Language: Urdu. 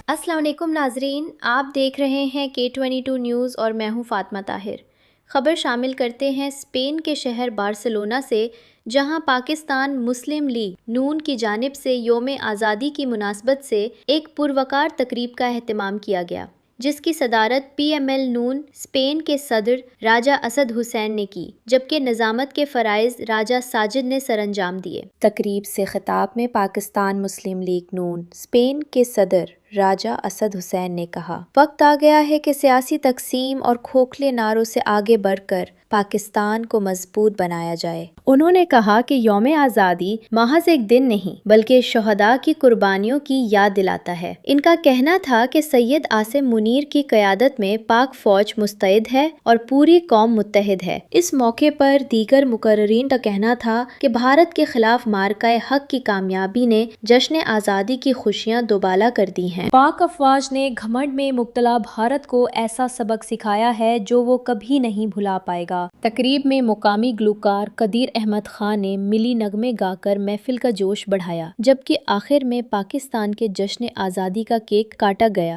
السلام علیکم ناظرین، آپ دیکھ رہے ہیں K22 نیوز اور میں ہوں فاطمہ طاہر۔ خبر شامل کرتے ہیں اسپین کے شہر بارسلونا سے، جہاں پاکستان مسلم لیگ نون کی جانب سے یوم آزادی کی مناسبت سے ایک پروقار تقریب کا اہتمام کیا گیا، جس کی صدارت PML نون اسپین کے صدر راجہ اسد حسین نے کی، جبکہ نظامت کے فرائض راجہ ساجد نے سر انجام دیے۔ تقریب سے خطاب میں پاکستان مسلم لیگ نون اسپین کے صدر راجہ اسد حسین نے کہا، وقت آ گیا ہے کہ سیاسی تقسیم اور کھوکھلے نعروں سے آگے بڑھ کر پاکستان کو مضبوط بنایا جائے۔ انہوں نے کہا کہ یوم آزادی محض ایک دن نہیں بلکہ شہداء کی قربانیوں کی یاد دلاتا ہے۔ ان کا کہنا تھا کہ سید عاصم منیر کی قیادت میں پاک فوج مستعد ہے اور پوری قوم متحد ہے۔ اس موقع پر دیگر مقررین کا کہنا تھا کہ بھارت کے خلاف معرکہ حق کی کامیابی نے جشن آزادی کی خوشیاں دوبالا کر دی ہیں۔ پاک افواج نے گھمنڈ میں مبتلا بھارت کو ایسا سبق سکھایا ہے جو وہ کبھی نہیں بھلا پائے گا۔ تقریب میں مقامی گلوکار قدیر احمد خان نے ملی نغمے گا کر محفل کا جوش بڑھایا، جبکہ آخر میں پاکستان کے جشن آزادی کا کیک کاٹا گیا۔